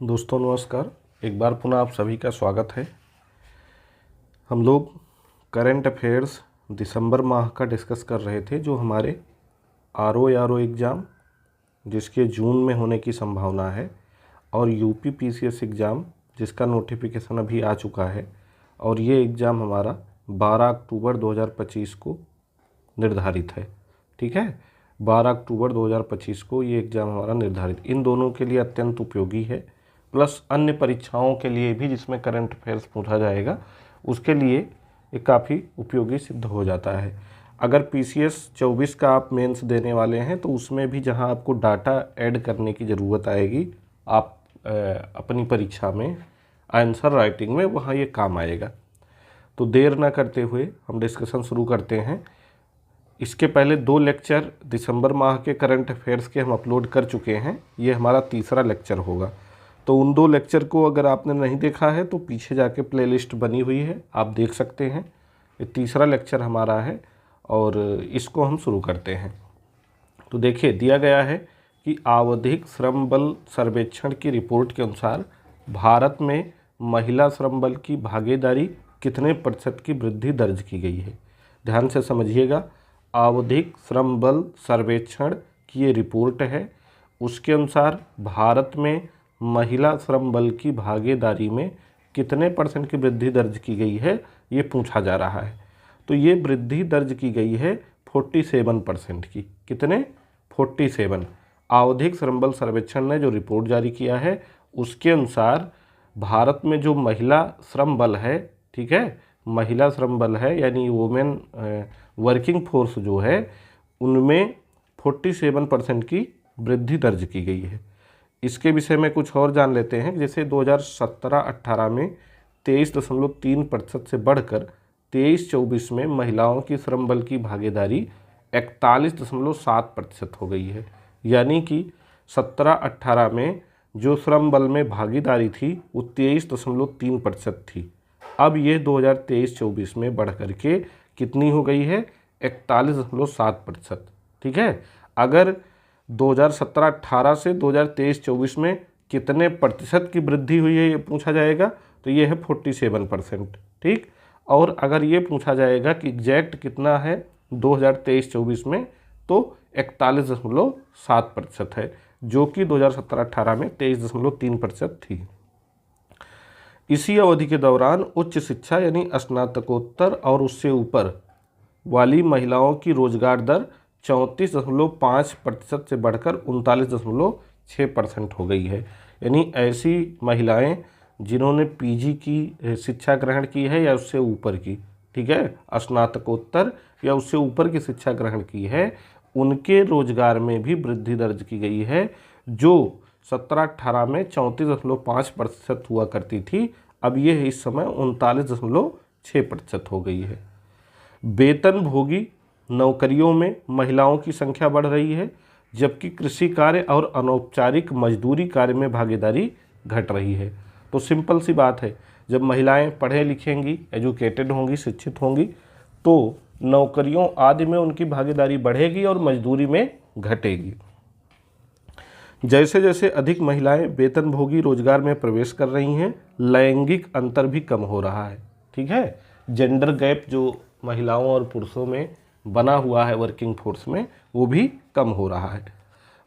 दोस्तों नमस्कार। एक बार पुनः आप सभी का स्वागत है। हम लोग करंट अफेयर्स दिसंबर माह का डिस्कस कर रहे थे, जो हमारे आर ओ एग्ज़ाम जिसके जून में होने की संभावना है, और यूपी पीसीएस एग्ज़ाम जिसका नोटिफिकेशन अभी आ चुका है, और ये एग्ज़ाम हमारा 12 अक्टूबर 2025 को निर्धारित है। ठीक है, 12 अक्टूबर 2025 को ये एग्ज़ाम हमारा निर्धारित इन दोनों के लिए अत्यंत उपयोगी है, प्लस अन्य परीक्षाओं के लिए भी जिसमें करंट अफेयर्स पूछा जाएगा उसके लिए ये काफ़ी उपयोगी सिद्ध हो जाता है। अगर पीसीएस 24 का आप मेंस देने वाले हैं तो उसमें भी जहां आपको डाटा ऐड करने की ज़रूरत आएगी आप अपनी परीक्षा में आंसर राइटिंग में, वहाँ ये काम आएगा। तो देर ना करते हुए हम डिस्कशन शुरू करते हैं। इसके पहले 2 लेक्चर दिसंबर माह के करंट अफेयर्स के हम अपलोड कर चुके हैं, ये हमारा तीसरा लेक्चर होगा। तो उन 2 लेक्चर को अगर आपने नहीं देखा है तो पीछे जाके प्लेलिस्ट बनी हुई है, आप देख सकते हैं। ये तीसरा लेक्चर हमारा है और इसको हम शुरू करते हैं। तो देखिए, दिया गया है कि आवधिक श्रम बल सर्वेक्षण की रिपोर्ट के अनुसार भारत में महिला श्रम बल की भागीदारी कितने प्रतिशत की वृद्धि दर्ज की गई है। ध्यान से समझिएगा, आवधिक श्रम बल सर्वेक्षण की ये रिपोर्ट है, उसके अनुसार भारत में महिला श्रम बल की भागीदारी में कितने % की वृद्धि दर्ज की गई है, ये पूछा जा रहा है। तो ये वृद्धि दर्ज की गई है 47% की। कितने? 47। आवधिक श्रम बल सर्वेक्षण ने जो रिपोर्ट जारी किया है उसके अनुसार भारत में जो महिला श्रम बल है, ठीक है, महिला श्रम बल है यानी वुमेन वर्किंग फोर्स जो है, उनमें 47% की वृद्धि दर्ज की गई है। इसके विषय में कुछ और जान लेते हैं। जैसे 2017-18 में 23.3% से बढ़कर 23-24 में महिलाओं की श्रम बल की भागीदारी 41.7% हो गई है। यानी कि 17-18 में जो श्रम बल में भागीदारी थी वो 23.3% थी। अब ये 2023-24 में बढ़ करके कितनी हो गई है? 41.7%। ठीक है, अगर 2017-18 से 2023-24 में कितने प्रतिशत की वृद्धि हुई है ये पूछा जाएगा तो ये है 47%। ठीक, और अगर ये पूछा जाएगा कि एग्जैक्ट कितना है 2023-24 में तो 41.7% है, जो कि 2017-18 में 23.3% थी। इसी अवधि के दौरान उच्च शिक्षा यानी स्नातकोत्तर और उससे ऊपर वाली महिलाओं की रोजगार दर 34.5% से बढ़कर 39.6% हो गई है। यानी ऐसी महिलाएं जिन्होंने पीजी की शिक्षा ग्रहण की है या उससे ऊपर की, ठीक है, स्नातकोत्तर या उससे ऊपर की शिक्षा ग्रहण की है, उनके रोजगार में भी वृद्धि दर्ज की गई है, जो 17-18 में 34.5% हुआ करती थी, अब ये इस समय 39.6% हो गई है। वेतन भोगी नौकरियों में महिलाओं की संख्या बढ़ रही है, जबकि कृषि कार्य और अनौपचारिक मजदूरी कार्य में भागीदारी घट रही है। तो सिंपल सी बात है, जब महिलाएं पढ़े लिखेंगी, एजुकेटेड होंगी, शिक्षित होंगी, तो नौकरियों आदि में उनकी भागीदारी बढ़ेगी और मजदूरी में घटेगी। जैसे जैसे अधिक महिलाएं वेतनभोगी रोजगार में प्रवेश कर रही हैं, लैंगिक अंतर भी कम हो रहा है। ठीक है, जेंडर गैप जो महिलाओं और पुरुषों में बना हुआ है वर्किंग फोर्स में, वो भी कम हो रहा है।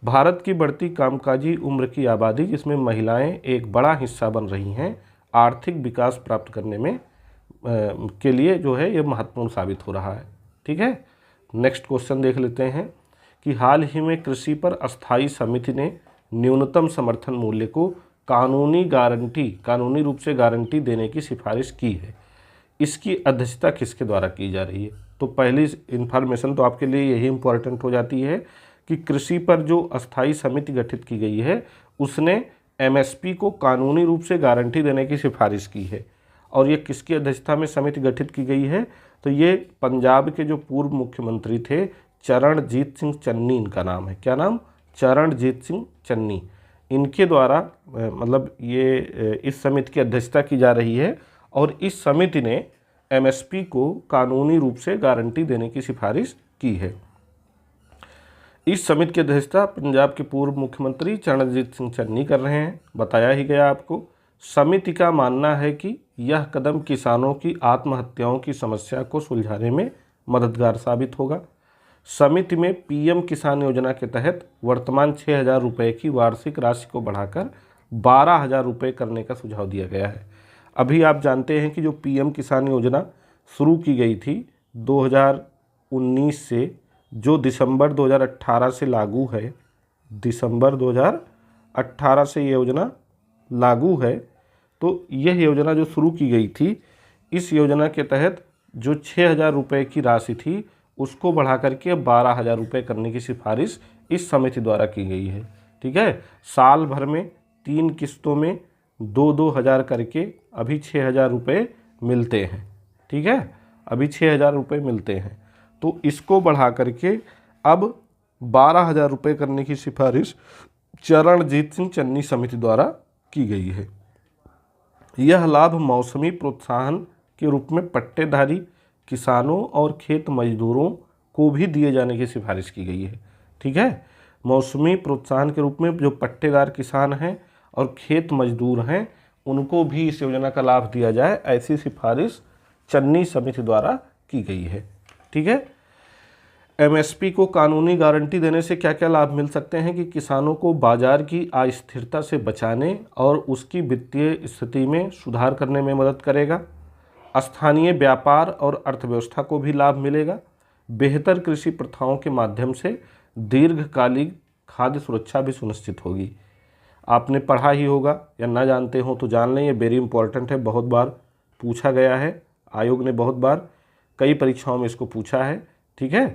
भारत की बढ़ती कामकाजी उम्र की आबादी, जिसमें महिलाएं एक बड़ा हिस्सा बन रही हैं, आर्थिक विकास प्राप्त करने में के लिए जो है ये महत्वपूर्ण साबित हो रहा है। ठीक है, नेक्स्ट क्वेश्चन देख लेते हैं कि हाल ही में कृषि पर अस्थायी समिति ने न्यूनतम समर्थन मूल्य को कानूनी रूप से गारंटी देने की सिफारिश की है। इसकी अध्यक्षता किसके द्वारा की जा रही है? तो पहली इन्फॉर्मेशन तो आपके लिए यही इम्पोर्टेंट हो जाती है कि कृषि पर जो अस्थायी समिति गठित की गई है उसने एमएसपी को कानूनी रूप से गारंटी देने की सिफारिश की है। और ये किसकी अध्यक्षता में समिति गठित की गई है? तो ये पंजाब के जो पूर्व मुख्यमंत्री थे चरणजीत सिंह चन्नी, इनका नाम है। क्या नाम? चरणजीत सिंह चन्नी। इनके द्वारा मतलब ये इस समिति की अध्यक्षता की जा रही है और इस समिति ने एमएसपी को कानूनी रूप से गारंटी देने की सिफारिश की है। इस समिति की अध्यक्षता पंजाब के पूर्व मुख्यमंत्री चरणजीत सिंह चन्नी कर रहे हैं। बताया ही गया आपको। समिति का मानना है कि यह कदम किसानों की आत्महत्याओं की समस्या को सुलझाने में मददगार साबित होगा। समिति में पीएम किसान योजना के तहत वर्तमान 6,000 रुपये की वार्षिक राशि को बढ़ाकर 12,000 रुपये करने का सुझाव दिया गया है। अभी आप जानते हैं कि जो पीएम किसान योजना शुरू की गई थी 2019 से, जो दिसंबर 2018 से लागू है, दिसंबर 2018 से ये योजना लागू है। तो यह योजना जो शुरू की गई थी, इस योजना के तहत जो 6,000 रुपये की राशि थी उसको बढ़ा करके 12,000 रुपये करने की सिफारिश इस समिति द्वारा की गई है। ठीक है, साल भर में 3 किस्तों में 2-2 हज़ार करके अभी 6,000 रुपये मिलते हैं। ठीक है, अभी 6,000 रुपये मिलते हैं। तो इसको बढ़ा करके अब 12,000 रुपये करने की सिफारिश चरणजीत सिंह चन्नी समिति द्वारा की गई है। यह लाभ मौसमी प्रोत्साहन के रूप में पट्टेदारी किसानों और खेत मजदूरों को भी दिए जाने की सिफारिश की गई है। ठीक है, मौसमी प्रोत्साहन के रूप में जो पट्टेदार किसान हैं और खेत मजदूर हैं उनको भी इस योजना का लाभ दिया जाए, ऐसी सिफारिश चन्नी समिति द्वारा की गई है। ठीक है, एमएसपी को कानूनी गारंटी देने से क्या क्या लाभ मिल सकते हैं कि किसानों को बाजार की अस्थिरता से बचाने और उसकी वित्तीय स्थिति में सुधार करने में मदद करेगा। स्थानीय व्यापार और अर्थव्यवस्था को भी लाभ मिलेगा। बेहतर कृषि प्रथाओं के माध्यम से दीर्घकालिक खाद्य सुरक्षा भी सुनिश्चित होगी। आपने पढ़ा ही होगा या ना जानते हो तो जान लें, ये वेरी इंपॉर्टेंट है, बहुत बार पूछा गया है, आयोग ने बहुत बार कई परीक्षाओं में इसको पूछा है। ठीक है,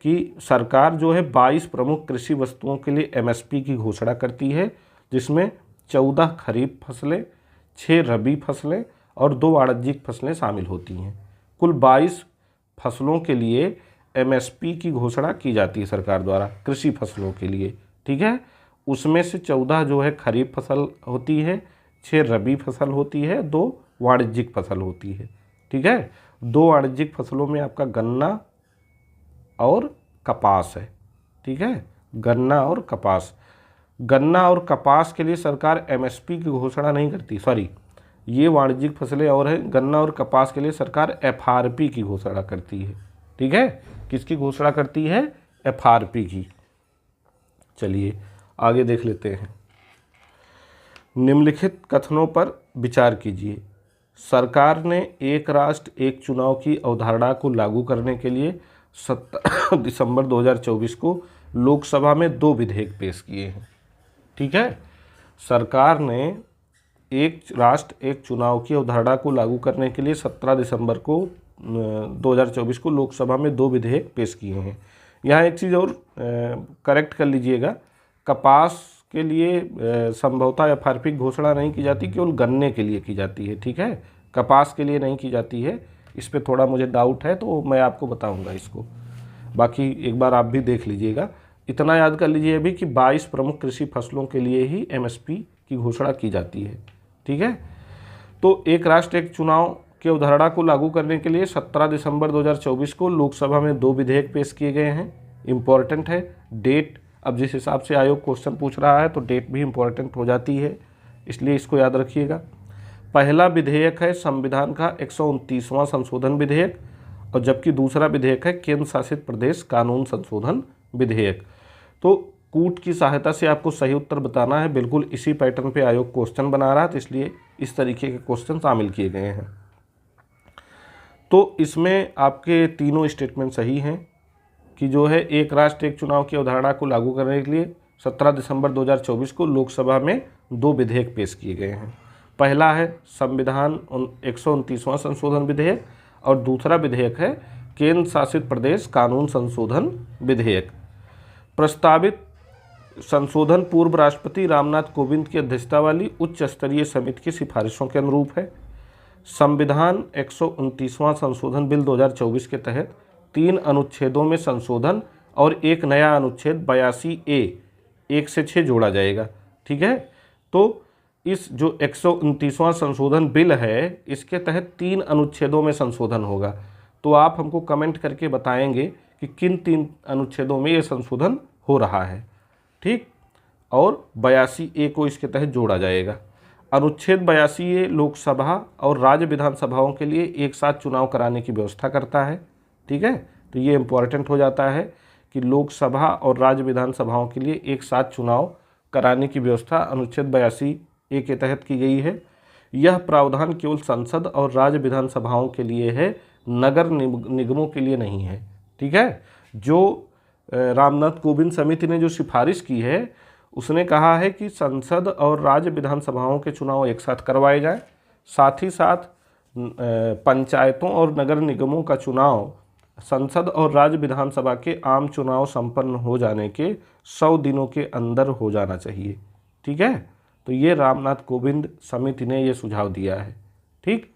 कि सरकार जो है 22 प्रमुख कृषि वस्तुओं के लिए एमएसपी की घोषणा करती है, जिसमें 14 खरीफ फसलें, 6 रबी फसलें और 2 वाणिज्यिक फसलें शामिल होती हैं। कुल 22 फसलों के लिए एमएसपी की घोषणा की जाती है सरकार द्वारा कृषि फसलों के लिए। ठीक है, उसमें से 14 जो है खरीफ फसल होती है, 6 रबी फसल होती है, 2 वाणिज्यिक फसल होती है। ठीक है, 2 वाणिज्यिक फसलों में आपका गन्ना और कपास है। ठीक है, गन्ना और कपास। गन्ना और कपास के लिए सरकार एमएसपी की घोषणा नहीं करती, सॉरी, ये वाणिज्यिक फसलें और है। गन्ना और कपास के लिए सरकार एफआरपी की घोषणा करती है। ठीक है, किसकी घोषणा करती है? एफआरपी की। चलिए आगे देख लेते हैं। निम्नलिखित कथनों पर विचार कीजिए। सरकार ने एक राष्ट्र एक चुनाव की अवधारणा को लागू करने के लिए 17 दिसंबर 2024 को लोकसभा में 2 विधेयक पेश किए हैं। ठीक है, सरकार ने एक राष्ट्र एक चुनाव की अवधारणा को लागू करने के लिए 17 दिसंबर को 2024 को लोकसभा में 2 विधेयक पेश किए हैं। यहाँ एक चीज़ और करेक्ट कर लीजिएगा, कपास के लिए संभवतः एफआरपी की घोषणा नहीं की जाती, केवल गन्ने के लिए की जाती है। ठीक है, कपास के लिए नहीं की जाती है। इस पे थोड़ा मुझे डाउट है तो मैं आपको बताऊंगा इसको, बाकी एक बार आप भी देख लीजिएगा। इतना याद कर लीजिए अभी कि 22 प्रमुख कृषि फसलों के लिए ही एमएसपी की घोषणा की जाती है। ठीक है, तो एक राष्ट्र एक चुनाव की अवधारणा को लागू करने के लिए 17 दिसंबर 2024 को लोकसभा में 2 विधेयक पेश किए गए हैं। इम्पॉर्टेंट है डेट, अब जिस हिसाब से आयोग क्वेश्चन पूछ रहा है तो डेट भी इम्पॉर्टेंट हो जाती है, इसलिए इसको याद रखिएगा। पहला विधेयक है संविधान का 129वां संशोधन विधेयक, और जबकि दूसरा विधेयक है केंद्र शासित प्रदेश कानून संशोधन विधेयक। तो कूट की सहायता से आपको सही उत्तर बताना है। बिल्कुल इसी पैटर्न पे आयोग क्वेश्चन बना रहा है, तो इसलिए इस तरीके के क्वेश्चन शामिल किए गए हैं। तो इसमें आपके तीनों स्टेटमेंट सही हैं कि जो है एक राष्ट्र एक चुनाव की अवधारणा को लागू करने के लिए 17 दिसंबर 2024 को लोकसभा में 2 विधेयक पेश किए गए हैं। पहला है संविधान 129वां संशोधन विधेयक और दूसरा विधेयक है केंद्र शासित प्रदेश कानून संशोधन विधेयक। प्रस्तावित संशोधन पूर्व राष्ट्रपति रामनाथ कोविंद की अध्यक्षता वाली उच्च स्तरीय समिति की सिफारिशों के अनुरूप है। संविधान 129वां संशोधन बिल 2024 के तहत 3 अनुच्छेदों में संशोधन और एक नया अनुच्छेद 82A 1 से 6 जोड़ा जाएगा। ठीक है, तो इस जो 129वां संशोधन बिल है इसके तहत 3 अनुच्छेदों में संशोधन होगा। तो आप हमको कमेंट करके बताएंगे कि किन 3 अनुच्छेदों में ये संशोधन हो रहा है। ठीक, और 82A को इसके तहत जोड़ा जाएगा। अनुच्छेद 82A लोकसभा और राज्य विधानसभाओं के लिए एक साथ चुनाव कराने की व्यवस्था करता है। ठीक है, तो ये इम्पोर्टेंट हो जाता है कि लोकसभा और राज्य विधानसभाओं के लिए एक साथ चुनाव कराने की व्यवस्था अनुच्छेद 82A के तहत की गई है। यह प्रावधान केवल संसद और राज्य विधानसभाओं के लिए है, नगर निगमों के लिए नहीं है। ठीक है, जो रामनाथ कोविंद समिति ने जो सिफारिश की है उसने कहा है कि संसद और राज्य विधानसभाओं के चुनाव एक साथ करवाए जाएं, साथ ही साथ पंचायतों और नगर निगमों का चुनाव संसद और राज्य विधानसभा के आम चुनाव संपन्न हो जाने के 100 दिनों के अंदर हो जाना चाहिए। ठीक है, तो ये रामनाथ कोविंद समिति ने ये सुझाव दिया है। ठीक,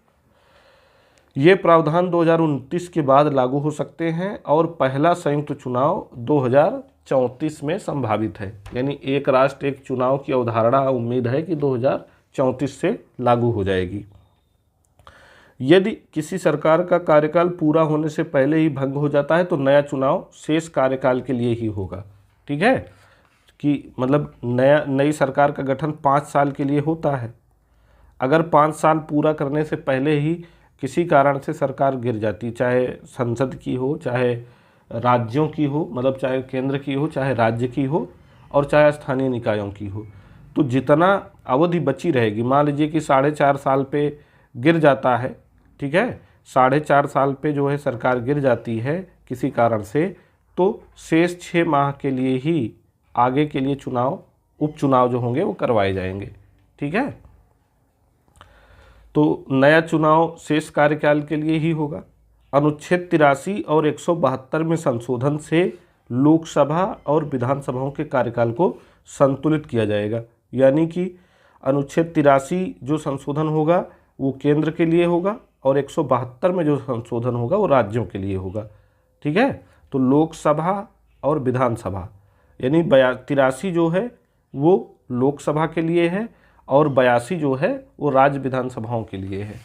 ये प्रावधान 2029 के बाद लागू हो सकते हैं और पहला संयुक्त चुनाव 2034 में संभावित है। यानी एक राष्ट्र एक चुनाव की अवधारणा उम्मीद है कि 2034 से लागू हो जाएगी। यदि किसी सरकार का कार्यकाल पूरा होने से पहले ही भंग हो जाता है तो नया चुनाव शेष कार्यकाल के लिए ही होगा। ठीक है, कि मतलब नई सरकार का गठन 5 साल के लिए होता है। अगर 5 साल पूरा करने से पहले ही किसी कारण से सरकार गिर जाती, चाहे संसद की हो, चाहे राज्यों की हो, मतलब चाहे केंद्र की हो, चाहे राज्य की हो, और चाहे स्थानीय निकायों की हो, तो जितना अवधि बची रहेगी, मान लीजिए कि 4.5 साल पे गिर जाता है। ठीक है, 4.5 साल पे जो है सरकार गिर जाती है किसी कारण से, तो शेष 6 माह के लिए ही आगे के लिए चुनाव, उपचुनाव जो होंगे वो करवाए जाएंगे। ठीक है, तो नया चुनाव शेष कार्यकाल के लिए ही होगा। अनुच्छेद 83 और 172 में संशोधन से लोकसभा और विधानसभाओं के कार्यकाल को संतुलित किया जाएगा। यानी कि अनुच्छेद 83 जो संशोधन होगा वो केंद्र के लिए होगा और 172 में जो संशोधन होगा वो राज्यों के लिए होगा। ठीक है, तो लोकसभा और विधानसभा यानी 83 जो है वो लोकसभा के लिए है और 82 जो है वो राज्य विधानसभाओं के लिए है।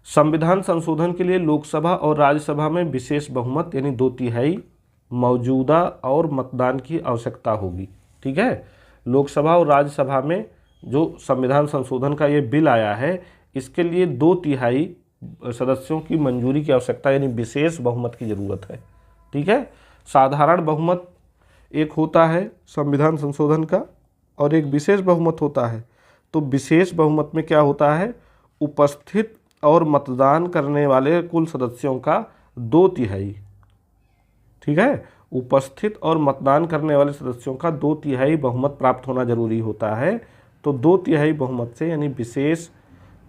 संविधान संशोधन के लिए लोकसभा और राज्यसभा में विशेष बहुमत यानी 2/3 मौजूदा और मतदान की आवश्यकता होगी। ठीक है, लोकसभा और राज्यसभा में जो संविधान संशोधन का ये बिल आया है इसके लिए 2/3 सदस्यों की मंजूरी की आवश्यकता यानी विशेष बहुमत की ज़रूरत है। ठीक है, साधारण बहुमत एक होता है संविधान संशोधन का और एक विशेष बहुमत होता है। तो विशेष बहुमत में क्या होता है, उपस्थित और मतदान करने वाले कुल सदस्यों का 2/3। ठीक है, उपस्थित और मतदान करने वाले सदस्यों का 2/3 बहुमत प्राप्त होना जरूरी होता है। तो 2/3 बहुमत से यानी विशेष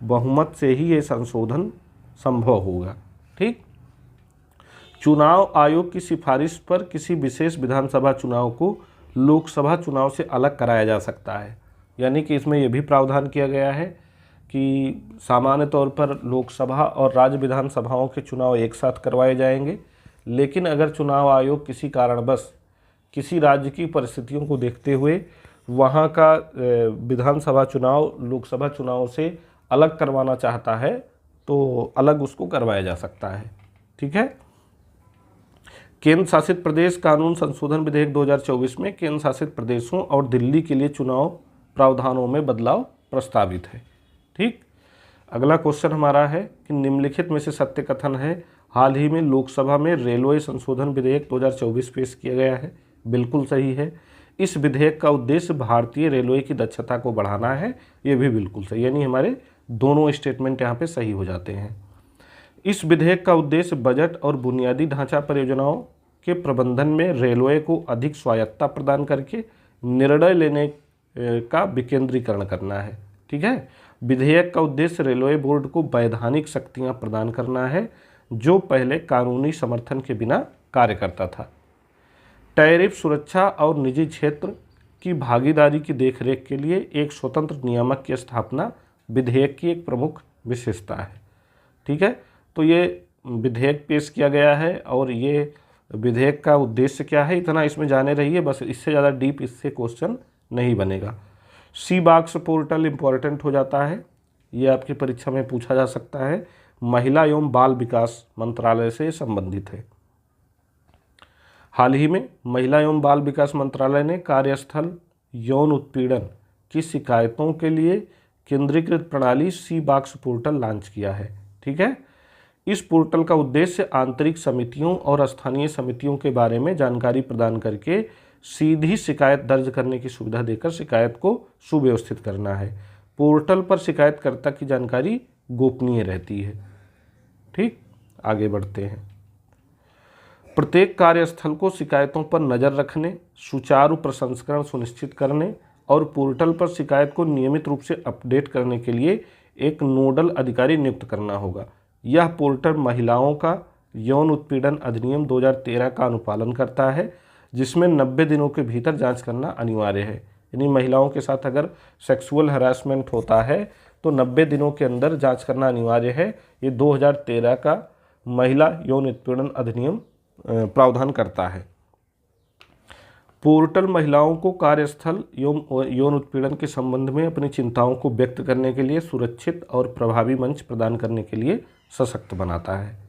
बहुमत से ही ये संशोधन संभव होगा। ठीक, चुनाव आयोग की सिफारिश पर किसी विशेष विधानसभा चुनाव को लोकसभा चुनाव से अलग कराया जा सकता है। यानी कि इसमें यह भी प्रावधान किया गया है कि सामान्य तौर पर लोकसभा और राज्य विधानसभाओं के चुनाव एक साथ करवाए जाएंगे, लेकिन अगर चुनाव आयोग किसी कारणवश किसी राज्य की परिस्थितियों को देखते हुए वहाँ का विधानसभा चुनाव लोकसभा चुनाव से अलग करवाना चाहता है तो अलग उसको करवाया जा सकता है। ठीक है, केंद्र शासित प्रदेश कानून संशोधन विधेयक 2024 में केंद्र शासित प्रदेशों और दिल्ली के लिए चुनाव प्रावधानों में बदलाव प्रस्तावित है। ठीक, अगला क्वेश्चन हमारा है कि निम्नलिखित में से सत्य कथन है। हाल ही में लोकसभा में रेलवे संशोधन विधेयक 2024 पेश किया गया है। बिल्कुल सही है। इस विधेयक का उद्देश्य भारतीय रेलवे की दक्षता को बढ़ाना है। ये भी बिल्कुल सही, यानी हमारे दोनों स्टेटमेंट यहाँ पे सही हो जाते हैं। इस विधेयक का उद्देश्य बजट और बुनियादी ढांचा परियोजनाओं के प्रबंधन में रेलवे को अधिक स्वायत्तता प्रदान करके निर्णय लेने का विकेंद्रीकरण करना है। ठीक है, विधेयक का उद्देश्य रेलवे बोर्ड को वैधानिक शक्तियां प्रदान करना है जो पहले कानूनी समर्थन के बिना कार्य करता था। टैरिफ सुरक्षा और निजी क्षेत्र की भागीदारी की देखरेख के लिए एक स्वतंत्र नियामक की स्थापना विधेयक की एक प्रमुख विशेषता है। ठीक है, तो ये विधेयक पेश किया गया है और ये विधेयक का उद्देश्य क्या है इतना इसमें जाने रहिए, बस इससे ज़्यादा डीप इससे क्वेश्चन नहीं बनेगा। सी बॉक्स पोर्टल इम्पॉर्टेंट हो जाता है, ये आपकी परीक्षा में पूछा जा सकता है, महिला एवं बाल विकास मंत्रालय से संबंधित है। हाल ही में महिला एवं बाल विकास मंत्रालय ने कार्यस्थल यौन उत्पीड़न की शिकायतों के लिए केंद्रीकृत प्रणाली सी बॉक्स पोर्टल लॉन्च किया है। ठीक है, इस पोर्टल का उद्देश्य आंतरिक समितियों और स्थानीय समितियों के बारे में जानकारी प्रदान करके सीधी शिकायत दर्ज करने की सुविधा देकर शिकायत को सुव्यवस्थित करना है। पोर्टल पर शिकायतकर्ता की जानकारी गोपनीय रहती है। ठीक, आगे बढ़ते हैं। प्रत्येक कार्यस्थल को शिकायतों पर नज़र रखने, सुचारू प्रसंस्करण सुनिश्चित करने और पोर्टल पर शिकायत को नियमित रूप से अपडेट करने के लिए एक नोडल अधिकारी नियुक्त करना होगा। यह पोर्टल महिलाओं का यौन उत्पीड़न अधिनियम 2013 का अनुपालन करता है, जिसमें 90 दिनों के भीतर जांच करना अनिवार्य है। यानी महिलाओं के साथ अगर सेक्सुअल हरासमेंट होता है तो 90 दिनों के अंदर जांच करना अनिवार्य है। ये 2013 का महिला यौन उत्पीड़न अधिनियम प्रावधान करता है। पोर्टल महिलाओं को कार्यस्थल यौन उत्पीड़न के संबंध में अपनी चिंताओं को व्यक्त करने के लिए सुरक्षित और प्रभावी मंच प्रदान करने के लिए सशक्त बनाता है।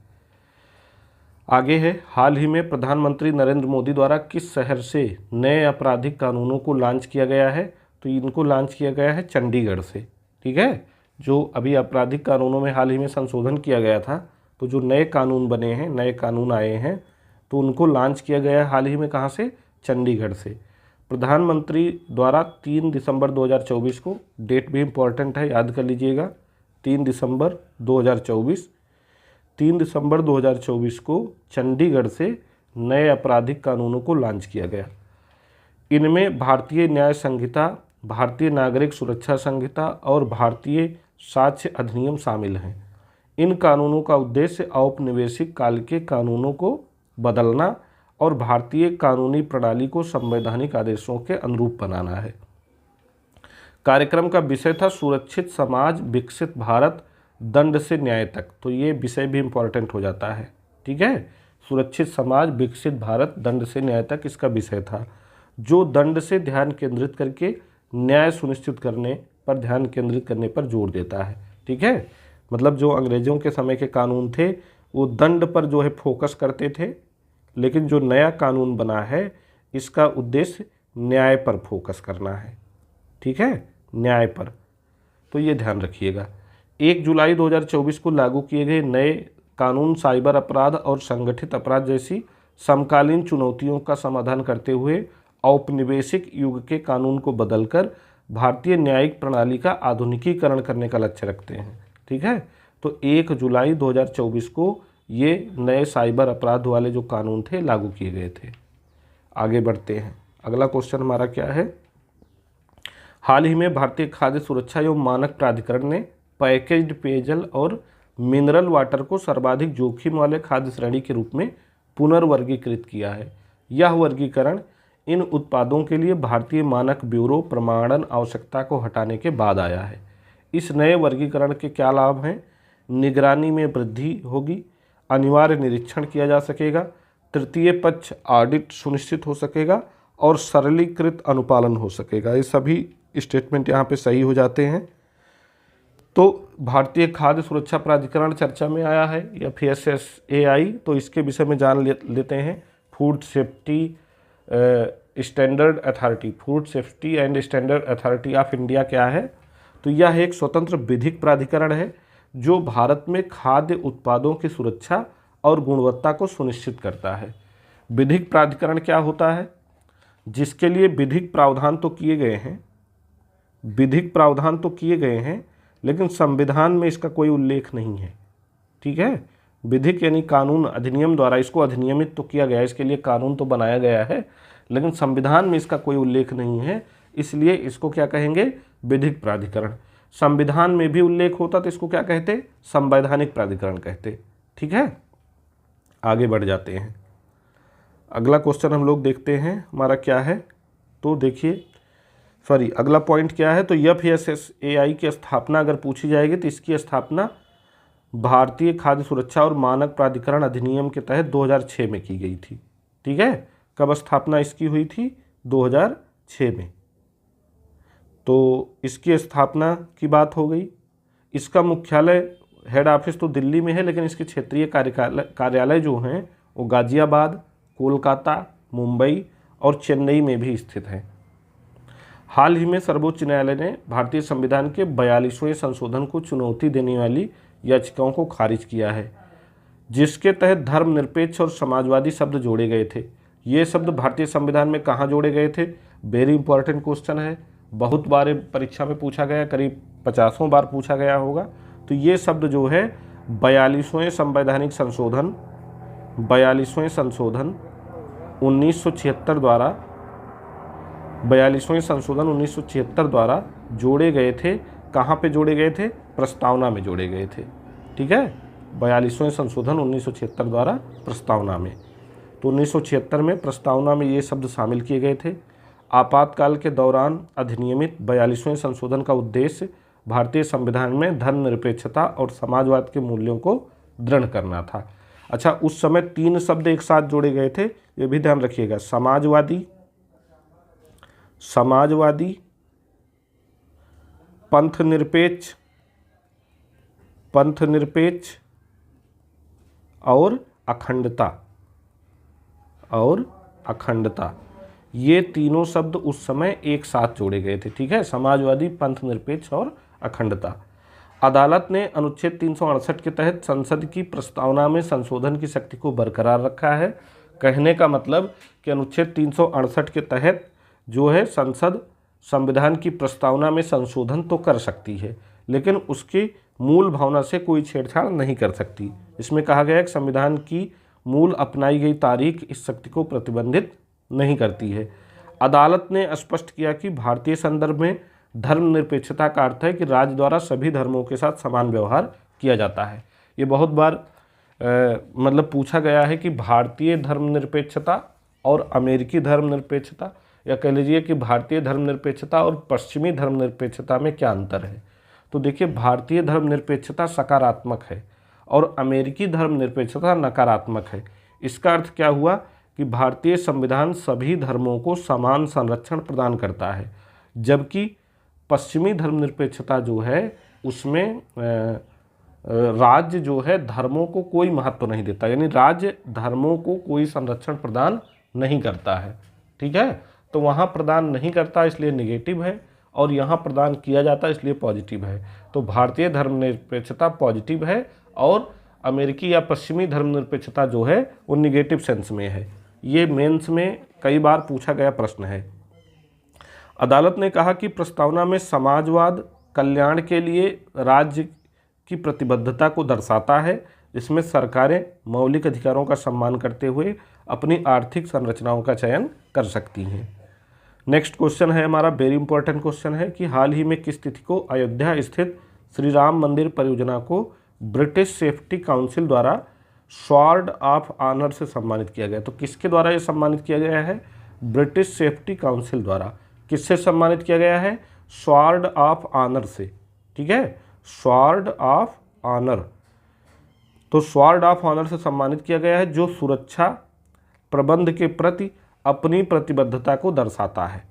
आगे है, हाल ही में प्रधानमंत्री नरेंद्र मोदी द्वारा किस शहर से नए आपराधिक कानूनों को लॉन्च किया गया है? तो इनको लॉन्च किया गया है चंडीगढ़ से। ठीक है, जो अभी आपराधिक कानूनों में हाल ही में संशोधन किया गया था, तो जो नए कानून बने हैं, नए कानून आए हैं, तो उनको लॉन्च किया गया है हाल ही में। कहाँ से? चंडीगढ़ से। प्रधानमंत्री द्वारा 3 दिसंबर 2024 को, डेट भी इम्पॉर्टेंट है, याद कर लीजिएगा, 3 दिसंबर 2024, 3 दिसंबर 2024 को चंडीगढ़ से नए आपराधिक कानूनों को लॉन्च किया गया। इनमें भारतीय न्याय संहिता, भारतीय नागरिक सुरक्षा संहिता और भारतीय साक्ष्य अधिनियम शामिल हैं। इन कानूनों का उद्देश्य औपनिवेशिक काल के कानूनों को बदलना और भारतीय कानूनी प्रणाली को संवैधानिक आदेशों के अनुरूप बनाना है। कार्यक्रम का विषय था सुरक्षित समाज विकसित भारत दंड से न्याय तक। तो ये विषय भी इम्पॉर्टेंट हो जाता है। ठीक है, सुरक्षित समाज विकसित भारत दंड से न्याय तक इसका विषय था, जो दंड से ध्यान केंद्रित करके न्याय सुनिश्चित करने पर ध्यान केंद्रित करने पर जोर देता है। ठीक है, मतलब जो अंग्रेजों के समय के कानून थे वो दंड पर जो है फोकस करते थे, लेकिन जो नया कानून बना है इसका उद्देश्य न्याय पर फोकस करना है। ठीक है, न्याय पर, तो ये ध्यान रखिएगा। 1 जुलाई 2024 को लागू किए गए नए कानून साइबर अपराध और संगठित अपराध जैसी समकालीन चुनौतियों का समाधान करते हुए औपनिवेशिक युग के कानून को बदलकर भारतीय न्यायिक प्रणाली का आधुनिकीकरण करने का लक्ष्य रखते हैं। ठीक है, तो 1 जुलाई 2024 को ये नए साइबर अपराध वाले जो कानून थे लागू किए गए थे। आगे बढ़ते हैं। अगला क्वेश्चन हमारा क्या है? हाल ही में भारतीय खाद्य सुरक्षा एवं मानक प्राधिकरण ने पैकेज्ड पेयजल और मिनरल वाटर को सर्वाधिक जोखिम वाले खाद्य श्रेणी के रूप में पुनर्वर्गीकृत किया है। यह वर्गीकरण इन उत्पादों के लिए भारतीय मानक ब्यूरो प्रमाणन आवश्यकता को हटाने के बाद आया है। इस नए वर्गीकरण के क्या लाभ हैं? निगरानी में वृद्धि होगी, अनिवार्य निरीक्षण किया जा सकेगा, तृतीय पक्ष ऑडिट सुनिश्चित हो सकेगा और सरलीकृत अनुपालन हो सकेगा। ये सभी स्टेटमेंट यहाँ पे सही हो जाते हैं। तो भारतीय खाद्य सुरक्षा प्राधिकरण चर्चा में आया है या FSSAI, तो इसके विषय में जान लेते हैं। Food safety standard authority, food safety and standard authority of India क्या है? तो यह एक स्वतंत्र विधिक प्राधिकरण है जो भारत में खाद्य उत्पादों की सुरक्षा और गुणवत्ता को सुनिश्चित करता है। विधिक प्राधिकरण क्या होता है? जिसके लिए विधिक प्रावधान तो किए गए हैं, विधिक प्रावधान तो किए गए हैं, लेकिन संविधान में इसका कोई उल्लेख नहीं है। ठीक है, विधिक यानी कानून, अधिनियम द्वारा इसको अधिनियमित तो किया गया है, इसके लिए कानून तो बनाया गया है, लेकिन संविधान में इसका कोई उल्लेख नहीं है, इसलिए इसको क्या कहेंगे? विधिक प्राधिकरण। संविधान में भी उल्लेख होता तो इसको क्या कहते? संवैधानिक प्राधिकरण कहते। ठीक है, आगे बढ़ जाते हैं। अगला क्वेश्चन हम लोग देखते हैं हमारा क्या है। तो देखिए, अगला पॉइंट क्या है? तो FSSAI की स्थापना अगर पूछी जाएगी तो इसकी स्थापना भारतीय खाद्य सुरक्षा और मानक प्राधिकरण अधिनियम के तहत 2006 में की गई थी। ठीक है, कब स्थापना इसकी हुई थी? 2006 में। तो इसकी स्थापना की बात हो गई। इसका मुख्यालय, हेड ऑफिस तो दिल्ली में है, लेकिन इसके क्षेत्रीय कार्यालय जो हैं वो गाजियाबाद, कोलकाता, मुंबई और चेन्नई में भी स्थित हैं। हाल ही में सर्वोच्च न्यायालय ने भारतीय संविधान के 42वें संशोधन को चुनौती देने वाली याचिकाओं को खारिज किया है, जिसके तहत धर्मनिरपेक्ष और समाजवादी शब्द जोड़े गए थे। ये शब्द भारतीय संविधान में कहाँ जोड़े गए थे? वेरी इंपॉर्टेंट क्वेश्चन है, बहुत बार परीक्षा में पूछा गया, करीब 50 बार पूछा गया होगा। तो ये शब्द जो है 42वें संवैधानिक संशोधन 42वें संशोधन 1976 द्वारा 42वें संशोधन 1976 द्वारा जोड़े गए थे। कहाँ पे जोड़े गए थे? प्रस्तावना में जोड़े गए थे। ठीक है, 42वें संशोधन 1976 द्वारा प्रस्तावना में। तो 1976 में प्रस्तावना में ये शब्द शामिल किए गए थे। आपातकाल के दौरान अधिनियमित 42वें संशोधन का उद्देश्य भारतीय संविधान में धर्मनिरपेक्षता और समाजवाद के मूल्यों को दृढ़ करना था। अच्छा, उस समय 3 शब्द एक साथ जोड़े गए थे, ये भी ध्यान रखिएगा। समाजवादी, पंथनिरपेक्ष और अखंडता, ये तीनों शब्द उस समय एक साथ जोड़े गए थे। ठीक है, समाजवादी, पंथनिरपेक्ष और अखंडता। अदालत ने अनुच्छेद 368 के तहत संसद की प्रस्तावना में संशोधन की शक्ति को बरकरार रखा है। कहने का मतलब कि अनुच्छेद 368 के तहत जो है संसद संविधान की प्रस्तावना में संशोधन तो कर सकती है, लेकिन उसकी मूल भावना से कोई छेड़छाड़ नहीं कर सकती। इसमें कहा गया है कि संविधान की मूल अपनाई गई तारीख इस शक्ति को प्रतिबंधित नहीं करती है। अदालत ने स्पष्ट किया कि भारतीय संदर्भ में धर्मनिरपेक्षता का अर्थ है कि राज्य द्वारा सभी धर्मों के साथ समान व्यवहार किया जाता है। ये बहुत बार मतलब पूछा गया है कि भारतीय धर्मनिरपेक्षता और अमेरिकी धर्मनिरपेक्षता, या कह लीजिए कि भारतीय धर्मनिरपेक्षता और पश्चिमी धर्मनिरपेक्षता में क्या अंतर है। तो देखिए, भारतीय धर्मनिरपेक्षता सकारात्मक है और अमेरिकी धर्मनिरपेक्षता नकारात्मक है। इसका अर्थ क्या हुआ कि भारतीय संविधान सभी धर्मों को समान संरक्षण प्रदान करता है, जबकि पश्चिमी धर्मनिरपेक्षता जो है उसमें राज्य जो है धर्मों को कोई महत्व नहीं देता, यानी राज्य धर्मों को कोई संरक्षण प्रदान नहीं करता है। ठीक है, तो वहाँ प्रदान नहीं करता इसलिए नेगेटिव है, और यहाँ प्रदान किया जाता है इसलिए पॉजिटिव है। तो भारतीय धर्मनिरपेक्षता पॉजिटिव है और अमेरिकी या पश्चिमी धर्मनिरपेक्षता जो है वो निगेटिव सेंस में है। ये मेंस में कई बार पूछा गया प्रश्न है। अदालत ने कहा कि प्रस्तावना में समाजवाद कल्याण के लिए राज्य की प्रतिबद्धता को दर्शाता है, जिसमें सरकारें मौलिक अधिकारों का सम्मान करते हुए अपनी आर्थिक संरचनाओं का चयन कर सकती हैं। नेक्स्ट क्वेश्चन है हमारा, वेरी इंपॉर्टेंट क्वेश्चन है कि हाल ही में किस तिथि को अयोध्या स्थित श्री राम मंदिर परियोजना को ब्रिटिश सेफ्टी काउंसिल द्वारा स्वॉर्ड ऑफ ऑनर से सम्मानित किया गया? तो किसके द्वारा ये सम्मानित किया गया है? ब्रिटिश सेफ्टी काउंसिल द्वारा। किससे सम्मानित किया गया है? स्वॉर्ड ऑफ ऑनर से। ठीक है, स्वॉर्ड ऑफ ऑनर। तो स्वॉर्ड ऑफ ऑनर से सम्मानित किया गया है, जो सुरक्षा प्रबंध के प्रति अपनी प्रतिबद्धता को दर्शाता है।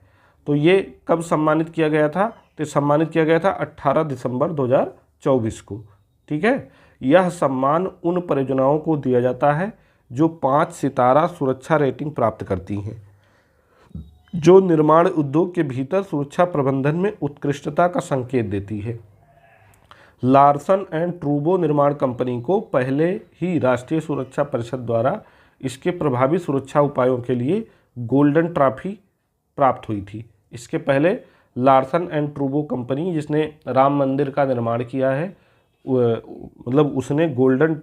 तो ये कब सम्मानित किया गया था? तो सम्मानित किया गया था 18 दिसंबर 2024 को। ठीक है, यह सम्मान उन परियोजनाओं को दिया जाता है जो 5 सितारा सुरक्षा रेटिंग प्राप्त करती हैं, जो निर्माण उद्योग के भीतर सुरक्षा प्रबंधन में उत्कृष्टता का संकेत देती है। लार्सन एंड ट्रूबो निर्माण कंपनी को पहले ही राष्ट्रीय सुरक्षा परिषद द्वारा इसके प्रभावी सुरक्षा उपायों के लिए गोल्डन ट्रॉफी प्राप्त हुई थी। इसके पहले लार्सन एंड ट्रूबो कंपनी, जिसने राम मंदिर का निर्माण किया है, मतलब उसने गोल्डन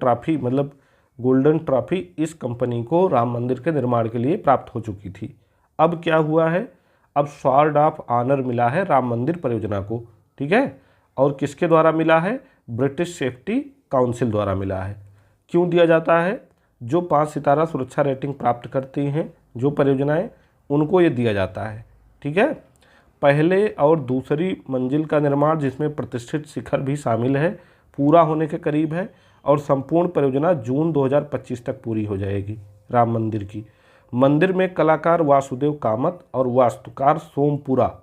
ट्रॉफी इस कंपनी को राम मंदिर के निर्माण के लिए प्राप्त हो चुकी थी। अब क्या हुआ है? अब स्वॉर्ड ऑफ ऑनर मिला है राम मंदिर परियोजना को। ठीक है, और किसके द्वारा मिला है? ब्रिटिश सेफ्टी काउंसिल द्वारा मिला है। क्यों दिया जाता है? जो 5 सितारा सुरक्षा रेटिंग प्राप्त करती हैं जो परियोजनाएं, उनको ये दिया जाता है। ठीक है, पहले और दूसरी मंजिल का निर्माण, जिसमें प्रतिष्ठित शिखर भी शामिल है, पूरा होने के करीब है और संपूर्ण परियोजना जून 2025 तक पूरी हो जाएगी राम मंदिर की। मंदिर में कलाकार वासुदेव कामत और वास्तुकार सोमपुरा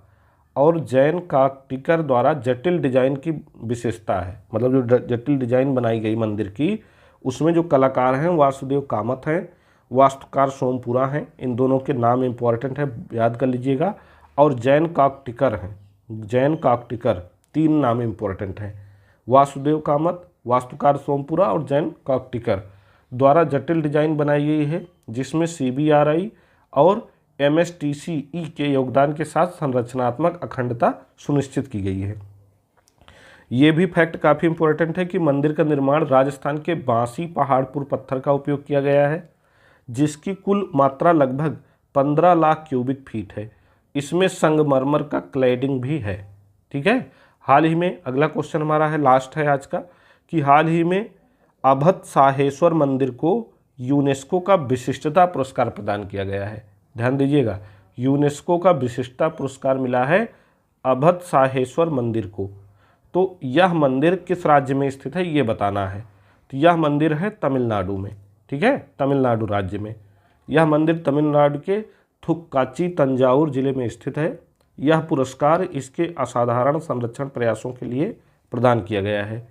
और जैन काकटिकर द्वारा जटिल डिजाइन की विशेषता है। मतलब जो जटिल डिजाइन बनाई गई मंदिर की, उसमें जो कलाकार हैं वासुदेव कामत हैं वास्तुकार सोमपुरा हैं, इन दोनों के नाम इम्पॉर्टेंट है, याद कर लीजिएगा। और जैन काकटिकर हैं, जैन काकटिकर, 3 नाम इम्पॉर्टेंट हैं। वासुदेव कामत, वास्तुकार सोमपुरा और जैन काकटिकर द्वारा जटिल डिजाइन बनाई गई है, जिसमें CBRI और MSTCE के योगदान के साथ संरचनात्मक अखंडता सुनिश्चित की गई है। ये भी फैक्ट काफ़ी इम्पोर्टेंट है कि मंदिर का निर्माण राजस्थान के बांसी पहाड़पुर पत्थर का उपयोग किया गया है, जिसकी कुल मात्रा लगभग 15 लाख क्यूबिक फीट है। इसमें संगमरमर का क्लैडिंग भी है। ठीक है। हाल ही में अगला क्वेश्चन हमारा है, लास्ट है आज का, कि हाल ही में अभत्साहेश्वर मंदिर को यूनेस्को का विशिष्टता पुरस्कार प्रदान किया गया है। ध्यान दीजिएगा, यूनेस्को का विशिष्टता पुरस्कार मिला है अभत्साहेश्वर मंदिर को। तो यह मंदिर किस राज्य में स्थित है ये बताना है। तो यह मंदिर है तमिलनाडु में। ठीक है, तमिलनाडु राज्य में। यह मंदिर तमिलनाडु के थुक्काची तंजावुर जिले में स्थित है। यह पुरस्कार इसके असाधारण संरक्षण प्रयासों के लिए प्रदान किया गया है।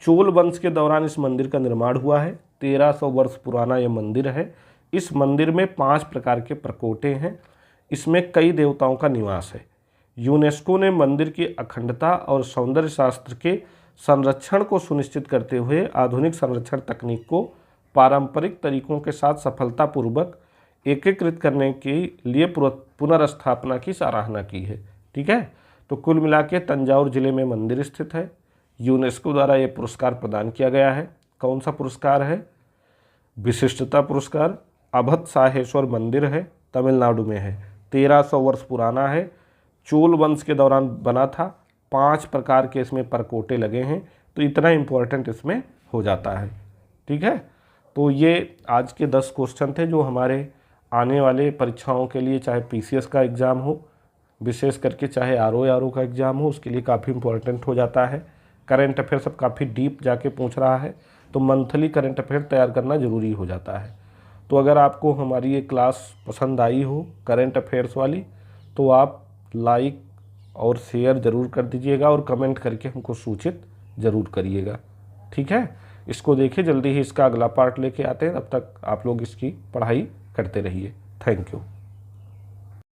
चोल वंश के दौरान इस मंदिर का निर्माण हुआ है। 1300 वर्ष पुराना यह मंदिर है। इस मंदिर में 5 प्रकार के प्रकोटे हैं। इसमें कई देवताओं का निवास है। यूनेस्को ने मंदिर की अखंडता और सौंदर्य शास्त्र के संरक्षण को सुनिश्चित करते हुए आधुनिक संरक्षण तकनीक को पारंपरिक तरीकों के साथ सफलतापूर्वक एकीकृत करने के लिए पुनर्स्थापना की सराहना की है। ठीक है। तो कुल मिला के तंजावुर जिले में मंदिर स्थित है। यूनेस्को द्वारा ये पुरस्कार प्रदान किया गया है। कौन सा पुरस्कार है? विशिष्टता पुरस्कार। अभत्साहेश्वर मंदिर है, तमिलनाडु में है, 1300 वर्ष पुराना है, चोल वंश के दौरान बना था, 5 प्रकार के इसमें परकोटे लगे हैं। तो इतना इम्पोर्टेंट इसमें हो जाता है। ठीक है। तो ये आज के 10 क्वेश्चन थे जो हमारे आने वाले परीक्षाओं के लिए, चाहे PCS का एग्ज़ाम हो, विशेष करके चाहे RO का एग्ज़ाम हो, उसके लिए काफ़ी इम्पोर्टेंट हो जाता है। करंट अफेयर सब काफ़ी डीप जाके पूछ रहा है, तो मंथली करंट अफेयर तैयार करना ज़रूरी हो जाता है। तो अगर आपको हमारी ये क्लास पसंद आई हो करंट अफेयर्स वाली, तो आप लाइक और शेयर ज़रूर कर दीजिएगा और कमेंट करके हमको सूचित ज़रूर करिएगा। ठीक है। इसको देखिए, जल्दी ही इसका अगला पार्ट लेके आते हैं। तब तक आप लोग इसकी पढ़ाई करते रहिए। Thank you.